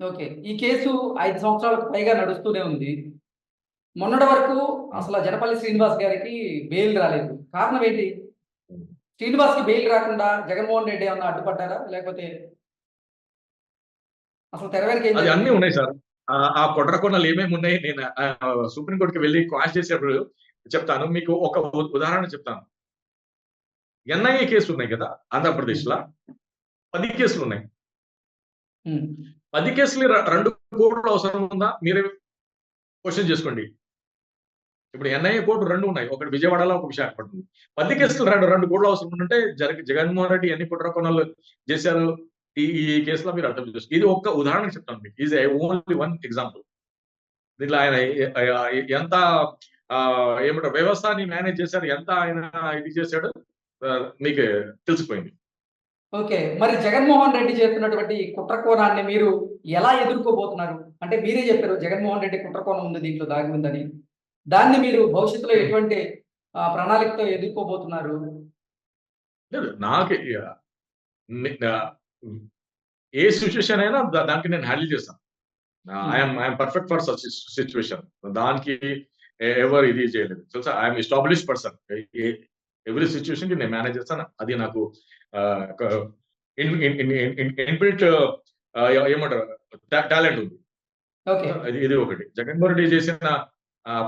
Okay. ఈ case 5 సంవత్సరాలకు పైగా నడుస్తూనే ఉంది. మొన్నటి వరకు హ్మ్. అసల జనపల్లి శ్రీనివాస్ గారికి బెయిల్ రాలేదు. కారణం ఏంటి? హ్మ్. శ్రీనివాస్‌కి బెయిల్ రాకుండా జగన్మోహన్ రెడ్డి ఏమన్నా అడ్డుపడ్డారా? లేకపోతే అసలు తెర వెనుక ఏం అది అన్నీ జరిగింది? ఉన్నాయి సార్. ఆ కుట్రకోణాలు ఏమేమున్నాయి నేను సుప్రీం కోర్ట్‌కి వెళ్లి క్వాష్ చేసేప్పుడు చెప్తాను. మీకు ఒక ఉదాహరణ చెప్తాను. ఎన్ఐఏ కేసులున్నాయి కదా! హ్మ్. ఆంధ్రప్రదేశ్‌ల 10 కేసులున్నాయి. హ్మ్. 10 కేసులు 2 కోట్ల అవసరం ఉందా? మీరే క్వెషన్ చేసుకోండి. ఇప్పుడు ఎన్ఐఏ కోర్ట్ 2 ఉన్నాయి. ఒకటి విజయవాడలో, ఒక విశాఖపట్నంలో. 10 హ్మ్. కేసులు 2 కోట్ల అవసరం ఉంటే జగన్మోహన్ రెడ్డి ఎన్ని కుట్రకోణాలు చేశారు? ఈ ఈ కేసులో మీరు అర్థం చేసుకో ఇది ఒక్క ఉదాహరణ చెప్తాను మీకు. Is only one example. దీంట్లో ఆయన ఎంత ఏమంటారు వ్యవస్థని మేనేజ్ చేశారు. ఎంత ఆయన ఇది చేశాడు మీకు తెలిసిపోయింది. ఓకే. మరి జగన్మోహన్ రెడ్డి చేస్తున్నటువంటి కుట్ర కోణాన్ని మీరు ఎలా ఎదుర్కోబోతున్నారు? అంటే మీరే చెప్పారు జగన్మోహన్ రెడ్డి కుట్ర కోణం ఉంది దీంట్లో దాగి ఉందని. దాన్ని మీరు భవిష్యత్తులో హ్మ్. ఎటువంటి ప్రణాళికతో ఎదుర్కోబోతున్నారు? లేదు నాకు ని ఆహ్, ఏ సిట్యుయేషన్ అయినా దానికి నేను హ్యాండిల్ చేస్తాను. Hmm. I am perfect for such situation. దానికి ఎవరు ఇది చేయలేదు. తెలుసా? I am established person. A every సిట్యుయేషన్‌కి నేను మేనేజ్ చేస్తాను. అది నాకు ఒక in in in in inbuilt ఏమంటారు టాలెంట్ ఉంది. ఓకే. ఇది ఇది ఒకటి. జగన్మోహన్ రెడ్డి చేసిన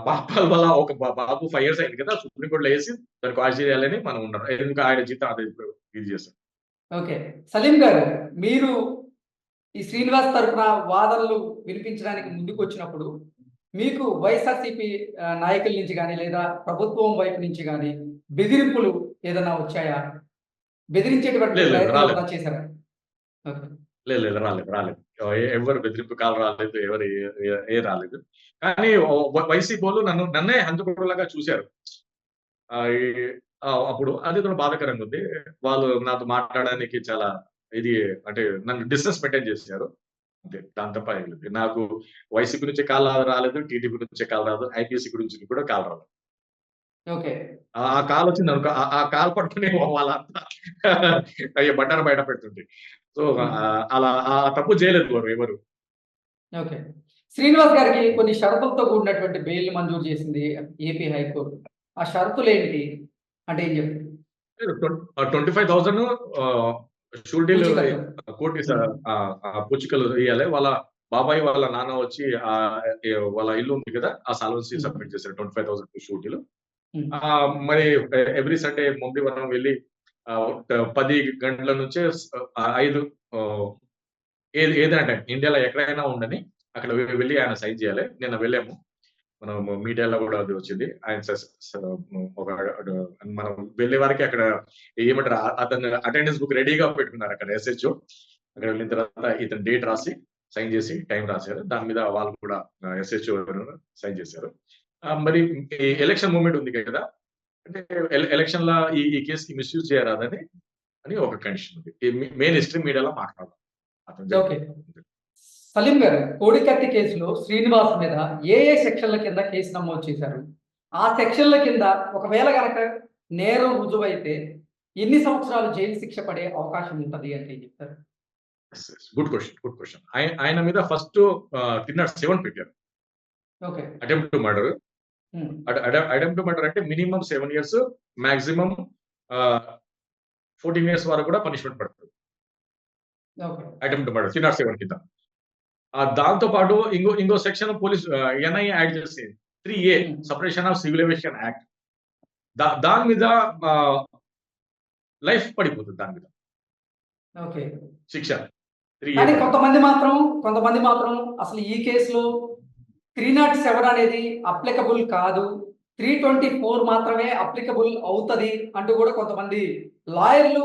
పాపాల వల్ల ఒక బాబు 5 ఇయర్స్ అయింది కదా! సుప్రీం కోర్ట్‌లో ఏసి దాన్ని క్వాష్ చేయాలని మనం ఉన్నాం. ఎందుకు ఆయన జీతం అదే ఇది చేస్తాం. ఓకే. సలీం గారు, మీరు ఈ శ్రీనివాస్ తరపున వాదనలు వినిపించడానికి ముందుకొచ్చినప్పుడు, మీకు వైఎస్ఆర్‌సీపీ నాయకుల నుంచి గాని, లేదా ప్రభుత్వం వైపు నుంచి గాని, బెదిరింపులు ఏదన్నా వచ్చాయా? బెదిరించేటువంటి లేదు లేదు ప్రయత్నం రాలేదు. ఏమన్నా చేశారా? ఓకే. లేదు లేదు రాలేదు. రాలేదు. ఎవరు బెదిరింపు కాల్ రాలేదు. ఎవరు రాలేదు. కానీ వైసీపీవోళ్ళు నన్నే హంతకుడిలాగా చూసారు. ఆహ్, ఈ అప్పుడు అది కూడా బాధాకరంగా ఉంది. వాళ్ళు నాతో మాట్లాడడానికి చాలా ఇది అంటే నన్ను డిస్టెన్స్ మెయింటైన్ చేసారు. అంతే. దాని తప్ప ఏం లేదు. నాకు వైసీపీ నుంచి కాల్ రాలేదు. టీడీపీ నుంచి కాల్ రాదు. ఐపీఎస్‌సీ గురించి కూడా కాల్ రాలేదు. ఓకే. ఆ కాల్ వచ్చిందనుకో ఆ కాల్ పట్టుకొని వాళ్ళంతా అయ్యో! బండారం బయట పెడుతుండే. సో, హ్మ్. అలా ఆ తప్పు చేయలేదు ఎవరు. ఓకే. శ్రీనివాస్ గారికి కొన్ని షరతులతో కూడినటువంటి బెయిల్‌ని మంజూరు చేసింది ఏపీ హైకోర్టు. ఆ షరతులేంటి? అంటే ఏం చెప్తారు? 25,000 ఆహ్, షూరిటీలు పూచీకత్తు. కోర్ట్ హ్మ్. పూచికలు ఇయ్యాలి. వాళ్ళ బాబాయ్ వాళ్ళ నాన్న వచ్చి వాళ్ళ ఇల్లు ఉంది కదా! ఆ సాల్వెన్సీ హ్మ్. సబ్మిట్ చేశారు. 25,000 షూరిటీలు. హ్మ్. మరి ఎవ్రీ సండే మొండివరం వెళ్లి 10 గంటల నుంచే 5 ఆహ్, ఏదైనా టైం ఇండియాలో ఎక్కడైనా ఉండని అక్కడ వెళ్లి ఆయన సైన్ చేయాలి. నిన్న వెళ్ళాము. మనం మీడియాలో కూడా అది వచ్చింది. ఆయన ఒక మనం వెళ్ళే వరకి అక్కడ ఏమంటారు అతను అటెండెన్స్ బుక్ రెడీగా పెట్టుకున్నారు అక్కడ ఎస్‌హెచ్ఓ. అక్కడ వెళ్ళిన తర్వాత ఇతను డేట్ రాసి, సైన్ చేసి టైం రాసారు. దాని మీద వాళ్ళు కూడా ఎస్‌హెచ్ఓ సైన్ చేశారు. మరి ఈ ఎలక్షన్ మూవ్‌మెంట్ ఉంది కదా! అంటే ఎలక్షన్‌ల ఈ కేస్‌కి మిస్‌యూజ్ చేయరాదని ఒక కండిషన్ ఉంది. మెయిన్ స్ట్రీమ్ మీడియాలో మాట్లాడాలి. అతను ఓకే. చెప్పారు. సలీం గారు, కోడికత్తి కేసులో శ్రీనివాస్ మీద ఏ సెక్షన్‌ల కింద కేసు నమోదు చేశారు? ఆ సెక్షన్‌ల కింద ఒకవేళ గనక నేరం రుజువైతే ఎన్ని సంవత్సరాలు జైలు శిక్ష పడే అవకాశం ఉంటది అంటే ఏం చెప్తారు? Yes. Yes. Good question. Good question. ఆయన మీద ఫస్ట్ 307 పెట్టారు. ఓకే. Attempt to murder. హ్మ్. అటెంప్ట్ టు మర్డర్ అంటే మినిమమ్ 7 ఇయర్స్, మాక్సిమం ఆహ్, 14 ఇయర్స్ వరకు కూడా పనిష్మెంట్ పడుతుంది. ఓకే. అటెంప్ట్ టు మర్డర్ 307 కింద. దాంతో పాటు ఇంకో సెక్షన్ పోలీస్ ఎన్ఐఏ యాడ్ చేసింది. 3A హ్మ్. Separation of civil aviation act. దాని మీద ఆహ్, లైఫ్ పడిపోతుంది దాని మీద ఓకే. శిక్ష. 3A కానీ ప్రకారం. కొంతమంది మాత్రం అసలు ఈ కేస్‌లో 307 అనేది అప్లికబుల్ కాదు. 324 మాత్రమే అప్లికబుల్ అవుతది అంటూ కూడా కొంతమంది లాయర్‌లు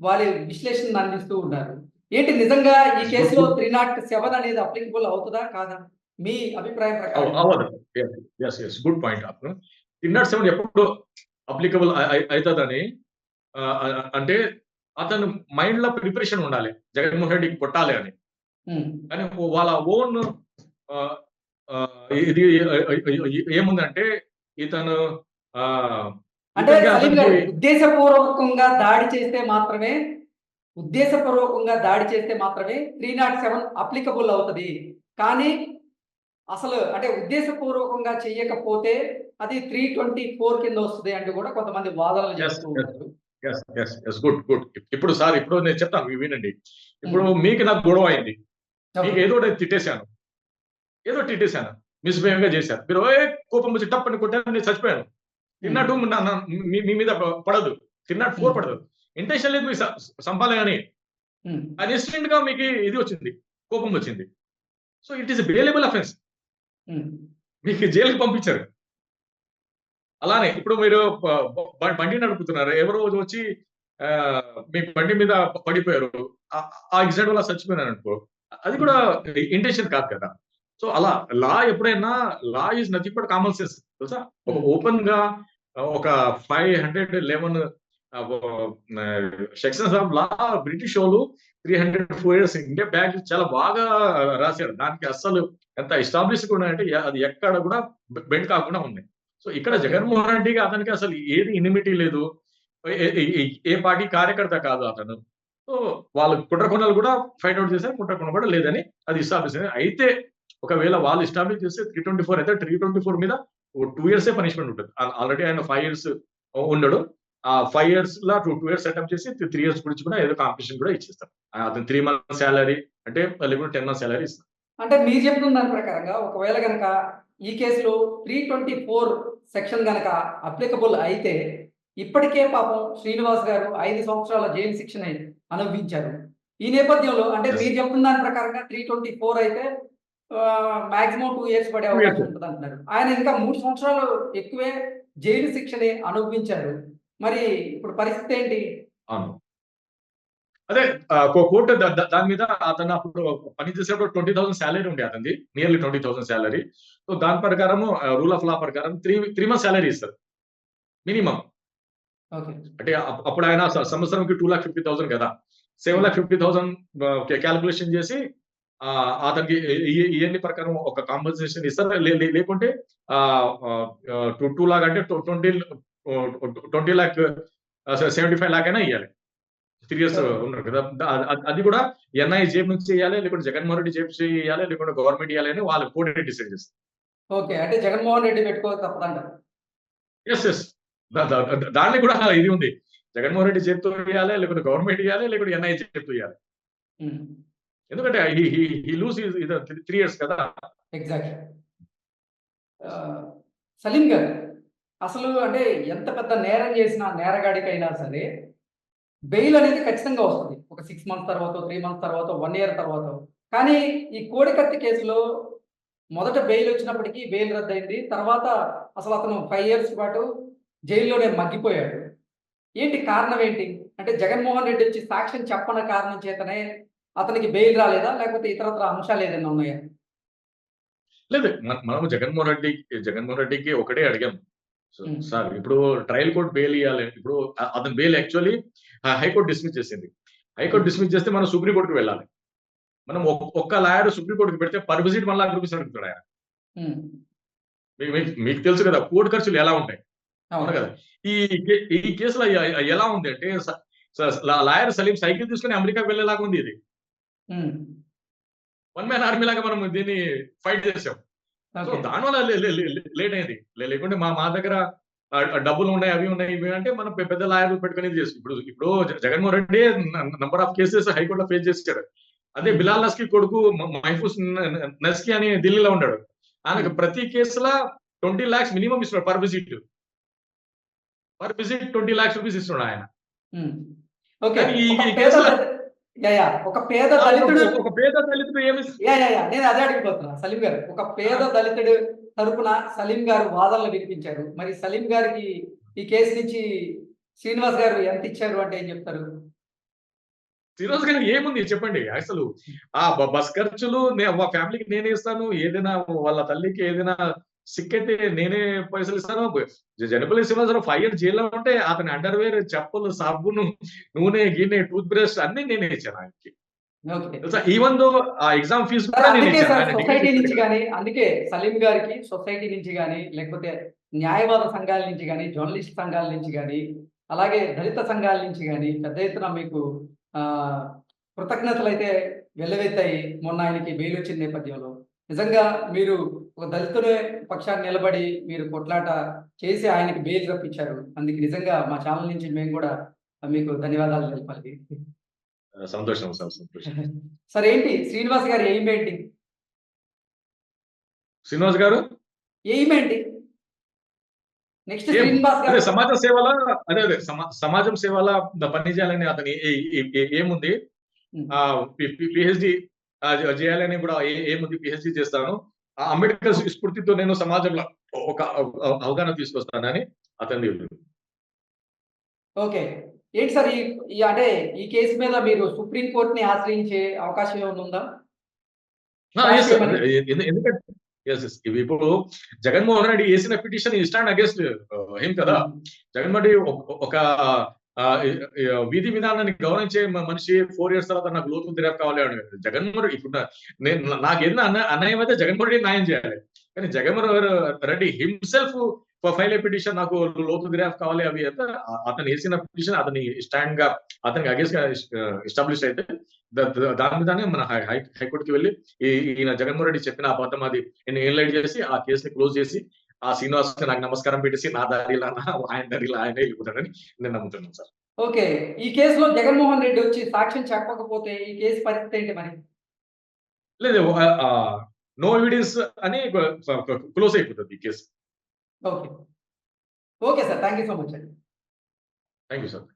వారి విశ్లేషణను అందిస్తూ ఉన్నారు. ఏంటి నిజంగా ఈ యెస్. గుడ్ కేస్‌లో గుడ్ 307 అనేది అప్లికబుల్ అవుతదా? కాదా? మీ అభిప్రాయం ప్రకారం ఏంటి? అవ్వదు. యెస్. Good point. 307 ఎప్పుడు అప్లికబుల్ అయితదని అంటే అతను మైండ్‌లో ప్రిపరేషన్ ఉండాలి. జగన్మోహన్ రెడ్డికి కొట్టాలి అని. హ్మ్. కానీ వాళ్ళ ఓన్ ఆహ్, ఇది ఏముందంటే ఇతను ఆహ్, అంటే ఇతనికి సలీం అతనికి గారు ఉద్దేశపూర్వకంగా దాడి చేస్తే మాత్రమే ఉద్దేశపూర్వకంగా దాడి చేస్తే మాత్రమే 307 అప్లికబుల్ అవుతది. కానీ అసలు అంటే ఉద్దేశపూర్వకంగా చెయ్యకపోతే అది 324 కింద వస్తది అంటూ కూడా కొంతమంది వాదనలు యెస్. చేస్తూ యెస్. ఉన్నారు. Yes. Yes. Yes. Good. Good. ఇప్పుడు సార్ ఇప్పుడు నేను చెప్తాను వినండి. ఇప్పుడు హ్మ్. మీకు నాకు గొడవ అయింది. మీకు ఓకే. ఏదో ఒకటి తిట్టేసాను. ఏదో తిట్టేసాను. మిస్‌బిహేవ్‌గా చేశారు. మీరు కోపం వచ్చి టప్పని కొట్టారు. నేను చచ్చిపోయాను. హ్మ్. తిన్నట్టు మీ మీద పడదు. తిన్నట్టు హ్మ్. పడదు. ఇంటెన్షన్ లేదు మీకు సంపాలి అని. హ్మ్. అది ఇన్స్టెంట్‌గా మీకు ఇది వచ్చింది. కోపం వచ్చింది. So it is a bailable offence. హ్మ్. మీకు జైలుకి పంపించారు. అలానే ఇప్పుడు మీరు బండి నడుపుతున్నారు. ఎవరో వచ్చి మీ బండి మీద పడిపోయారు. ఆ యాక్సిడెంట్ వల్ల చచ్చిపోయినారనుకో, అది హ్మ్. కూడా ఇంటెన్షన్ కాదు కదా! సో అలా ఎప్పుడైనా law is nothing but common sense తెలుసా? ఒక హ్మ్. ఓపెన్‌గా ఒక 511 ఆహ్, సెక్షన్స్ ఆఫ్ లా బ్రిటిష్ వోళ్ళు 304 ఇయర్స్ ఇండియా బ్యాక్ చాలా బాగా రాశారు. దానికి అస్సలు ఎంత ఎస్టాబ్లిష్‌గా ఉన్నాయంటే అది ఎక్కడ కూడా బెండ్ కాకుండా ఉన్నాయి. సో ఇక్కడ ఓకే. జగన్మోహన్ రెడ్డికి అతనికి అసలు ఏది ఇనిమిటీ లేదు. ఏ ఏ ఏ ఏ పార్టీ కార్యకర్త కాదు అతను. సో వాళ్ళు కుట్రకోణాలు కూడా ఫైండ్ ఔట్ చేశారు. కుట్రకోణం కూడా లేదని అది ఎస్టాబ్లిష్ అయింది. అయితే ఒకవేళ వాళ్ళు ఎస్టాబ్లిష్ చేస్తే 324 అయితే 324 మీద 2 ఇయర్సే పనిష్మెంట్ ఉంటది. ఆల్రెడీ ఆయన 5 ఇయర్స్ ఉండడు. ఆ 5 ఇయర్స్‌ల 2 ఇయర్స్ సెటప్ చేసి 3 ఇయర్స్ గురించి కూడా ఏదో కాంపిటీషన్ కూడా ఇచ్చేస్తారు. అతను 3 మంత్స్ సాలరీ అంటే లేకుంటే 10 మంత్స్ సాలరీ ఇస్తారు. అంటే మీరు చెప్తున్న దాని ప్రకారంగా ఒకవేళ గనక ఈ కేసులో 324 సెక్షన్ గనక అప్లికబుల్ అయితే ఇప్పటికే పాపం శ్రీనివాస్ గారు 5 సంవత్సరాల జైలు శిక్షణ అనుభవించారు. ఈ నేపథ్యంలో అంటే యెస్. మీరు చెప్తున్న దాని ప్రకారంగా 324 అయితే మాక్సిమం 2 ఇయర్స్ పడే 2 ఇయర్స్. అవకాశం ఉంటదంటున్నారు. ఆయన ఇంకా 3 సంవత్సరాలు ఎక్కువే జైలు శిక్షని అనుభవించారు. మరి ఇప్పుడు పరిస్థితి ఏంటి? అవును. అదే కోర్ట్ దాని మీద అతను అప్పుడు పని చేసేటప్పుడు 20,000 సాలరీ ఉండే అతనిది. Nearly 20,000 salary. సో దాని ప్రకారము రూల్ ఆఫ్ లా ప్రకారం 3 మంత్స్ సాలరీ ఇస్తారు. మినిమమ్. ఓకే. అంటే అప్పుడు ఆయన సంవత్సరంకి 2,50,000 కదా! హ్మ్. 7,50,000 కాలిక్యులేషన్ చేసి అతనికి ఇయర్లీ ప్రకారం ఒక కాంపెన్సేషన్ ఇస్తారు. లేకుంటే ఆహ్, ఆహ్, 2 లాక్ అంటే 20 లాక్ 75 లాక్ అయినా ఇయ్యాలి. 3 ఇయర్స్ ఓకే. ఉన్నారు కదా! అది కూడా ఎన్ఐ జేబు నుంచి ఇయ్యాలి, లేకుంటే జగన్మోహన్ రెడ్డి జేబు నుంచి ఇయ్యాలి, లేకుంటే గవర్నమెంట్ ఇయ్యాలి అని వాళ్ళు కోర్టే డిసైడ్ చేస్తారు. ఓకే. అంటే జగన్మోహన్ రెడ్డి పెట్టుకోక తప్పదంటారు. యెస్. యెస్. దా దా దాంట్లో కూడా ఇది ఉంది. జగన్మోహన్ రెడ్డి చేత్తో ఇయ్యాలి, లేకుంటే గవర్నమెంట్ ఇయ్యాలి, లేకుంటే ఎన్ఐ చేత్తో ఇయ్యాలి. హ్మ్. ఎందుకంటే హి లూజ్ హిస్ 3 ఇయర్స్ కదా! ఎగ్జాక్ట్‌లీ. ఆహ్, సలీం గారు అసలు అంటే ఎంత పెద్ద నేరం చేసిన నేరగాడికైనా సరే బెయిల్ అనేది ఖచ్చితంగా వస్తది. ఒక 6 మంత్స్ తర్వాతో, 3 మంత్స్ తర్వాతో, 1 ఇయర్ తర్వాతో. కానీ ఈ కోడికత్తి కేసులో మొదట బెయిల్ వచ్చినప్పటికీ బెయిల్ రద్దయింది. తర్వాత అసలు అతను 5 ఇయర్స్ పాటు జైల్లోనే మగ్గిపోయాడు. ఏంటి కారణం ఏంటి? అంటే జగన్మోహన్ రెడ్డి వచ్చి సాక్ష్యం చెప్పని కారణం చేతనే అతనికి బెయిల్ రాలేదా? లేకపోతే ఇతరత్రా అంశాలు ఏదైనా ఉన్నాయా? లేదు. మనము జగన్మోహన్ రెడ్డికి ఒకటే అడిగాం. హ్మ్. సార్ ఇప్పుడు ట్రయల్ కోర్ట్ బెయిల్ ఇయ్యాలి. ఇప్పుడు అతని బెయిల్ యాక్చువల్లీ హైకోర్ట్ డిస్మిస్ చేసింది. హ్మ్. హైకోర్ట్ డిస్మిస్ చేస్తే మనం సుప్రీం కోర్ట్‌కి వెళ్ళాలి. మనం ఒక్క లాయర్ సుప్రీం కోర్ట్‌కి పెడితే పర్ విజిట్ రూ. 1,00,000 అడుగుతాడు ఆయన. హ్మ్. మీకు తెలుసు కదా! కోర్ట్ ఖర్చులు ఎలా ఉంటాయి. అవును అవును. కదా! ఈ ఈ కేసులో ఎలా ఉంది అంటే లాయర్ సలీం సైకిల్ తీసుకొని అమెరికాకి వెళ్ళేలాగా ఉంది ఇది. హ్మ్. వన్ మ్యాన్ ఆర్మీ లాగా మనం దీన్ని ఫైట్ చేసాం. So okay. దానివల్ల లేట్ అయింది. లేకుంటే మా దగ్గర డబ్బులున్నాయి, అవి ఉన్నాయి, ఇవి అంటే మనం పెద్ద లాయర్‌లు పెట్టుకొని ఇది చేస్తాం. ఇప్పుడు Jaganmohan Reddy number of cases హైకోర్ట్‌లో ఫేస్ చేసాడు. అదే హ్మ్. బిలాల్ నస్కీ కొడుకు మహఫూజ్ నస్కీ అని ఢిల్లీలో ఉన్నాడు. ఆయనకు హ్మ్. ప్రతి కేసులో 20 లాక్స్ మినిమమ్ ఇస్తున్నాడు per visit. Per visit 20 lakhs rupees ఇస్తున్నాడు ఆయన. హ్మ్. ఓకే. కానీ ఒక ఈ పేద కేసులో యాహ్! ఒక పేద ఒక దళితుడు ఒక పేద దళితుడు ఏమి యాహ్! నేను అదే అడగబోతున్నా సలీం గారు. ఒక ఆ! పేద దళితుడు తరపున సలీం గారు వాదనలు వినిపించారు. మరి సలీం గారికి ఈ కేసు నుంచి శ్రీనివాస్ గారు ఎంతిచ్చారు అంటే ఏం చెప్తారు? ఫిరోజ్ గారికి ఏముంది చెప్పండి. అసలు బస్ ఖర్చులు మా ఫ్యామిలీకి నేనే ఇస్తాను. ఏదైనా వాళ్ళ తల్లికి ఏదైనా సిక్కయితే నేనే పైసలిస్తాను. జనపల్లి శ్రీనివాసరావు 5 ఇయర్స్ జైల్‌లో ఉంటే అతని అండర్‌వేర్, చెప్పులు, సబ్బును, నూనె, గిన్నె, టూత్ బ్రష్ అన్నీ నేనే ఇచ్చాను ఆయనకి. ఓకే. తెలుసా? ఈవెన్ దో ఆ ఎగ్జామ్ ఫీస్ సార్ కూడా నేనే అందుకే ఇచ్చాను. సార్ ఆయన డిగ్రీ సొసైటీ చేసాడు నుంచి కదా! గాని, అందుకే సలీం గారికి సొసైటీ నుంచి గాని, లేకపోతే న్యాయవాద సంఘాల నుంచి గాని, జర్నలిస్ట్ సంఘాల నుంచి గాని, అలాగే దళిత సంఘాల నుంచి గాని పెద్ద ఎత్తున మీకు కృతజ్ఞతలైతే వెల్లువెత్తాయి మొన్న ఆయనకి బెయిల్ వచ్చిన నేపథ్యంలో. నిజంగా మీరు ఒక దళితుని పక్షాన నిలబడి మీరు కొట్లాట చేసి ఆయనకి బెయిల్ రప్పించారు. అందుకు నిజంగా మా ఛానల్ నుంచి మేము కూడా మీకు ధన్యవాదాలు తెలపాలి. సంతోషం సార్. సంతోషం. సార్ ఏంటి శ్రీనివాస్ గారి ఎయిమ్ ఏంటి? శ్రీనివాస్ గారు ఎయిమ్ ఏంటి? నెక్స్ట్ ఏం శ్రీనివాస్ అదే గారు సమాజ సేవల అదే సమాజం సేవల పని చేయాలని అతని ఏముంది. హ్మ్. పిహెచ్‌డి చేయాలని కూడా ఏముంది. పిహెచ్‌డి చేస్తాను. అంబేద్కర్ స్ఫూర్తితో నేను సమాజంలో ఒక అవగాహన తీసుకొస్తానని అతనిది ఉంది. ఓకే. ఏంటి సార్ ఈ ఈ అంటే ఈ కేసు మీద మీరు సుప్రీం కోర్ట్‌ని ఆశ్రయించే అవకాశం ఏమైనా ఉందా? Yes sir. రాష్ట్రీయమని? ఎందుకంటే యెస్. ఇప్పుడు జగన్మోహన్ రెడ్డి ఏసిన పిటిషన్ స్టాండ్ అగేన్స్ట్ హిమ్ కదా! హ్మ్. జగన్మోహన్ రెడ్డి ఒక ఆహ్, విధి విధానాన్ని గౌరవించే మనిషి 4 ఇయర్స్ తర్వాత నాకు లోతు దర్యాప్తు కావాలి అన్నాడు. జగన్మోహన్ రెడ్డి ఇప్పుడు నాకేదైనా అన్యాయం అయితే జగన్మోహన్ రెడ్డి న్యాయం చేయాలి. కానీ Jaganmohan Reddy himself file a petition నాకు లోతు దర్యాప్తు కావాలి అవి అయితే అతను ఏసిన పిటిషన్ అతని స్టాండ్‌గా అతనికి అగేన్స్ట్‌గా ఎస్టాబ్లిష్ అయితే దాని మీదనే మన హైకోర్ట్‌కి వెళ్లి ఈయన జగన్మోహన్ రెడ్డి చెప్పిన అబద్ధం అది ఎన్‌లైట్ చేసి ఆ కేస్‌ని క్లోజ్ చేసి ఆ శ్రీనివాస్‌కి నాకు నమస్కారం పెట్టేసి నా దారిలో ఆయన దారిలో ఆయనే వెళ్ళిపోతాడని నేను నమ్ముతున్నాను సార్. ఓకే. ఈ కేసులో జగన్మోహన్ రెడ్డి వచ్చి సాక్ష్యం చెప్పకపోతే ఈ కేసు పరిస్థితి ఏంటి మరి? లేదు నో ఎవిడెన్స్ అని క్లోజ్ అయిపోతది ఈ case. Okay. Okay sir. Thank you so much అండి. Thank you sir.